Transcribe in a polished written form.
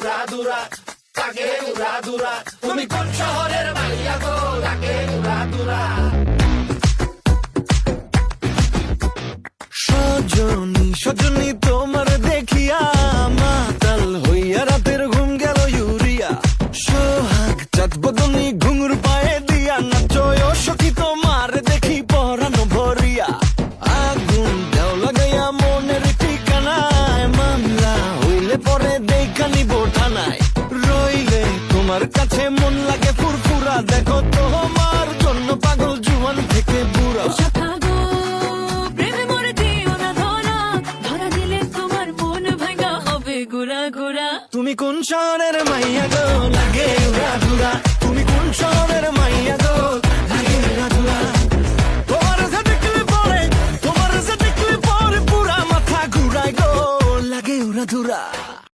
উড়াদুরা লাগে উড়াদুরা তুমি কোন শহরের মাইয়া গো লাগে উড়াদুরা সজনী সজনী তোমার দেখিয়া মাতাল হইয়া রাতের ঘুম গেল ইউরিয়া সোহাগ চাঁদ বদনী ঘুঙুর পায়ে দিয়া নাচয় সখী তোমার দেখি পরানো ভরিয়া আগুন দেও লাগাইয়া মনের ঠিকানায় মামলা হইলে পরে দেখা নিব থানায় রইলে তোমার কাছে মন লাগে ফুরফুরা দেখো তোমার জন্য পাগল জুয়ান থেকে বুড়া তুমি কোন শহরের মাইয়া গো লাগে উড়াদুরা তুমি কোন শহরের মাইয়া গো লাগে উড়াদুরা তোমার যে দেখলে পরে পুরা মাথা ঘুরায় গো লাগে উড়াদুরা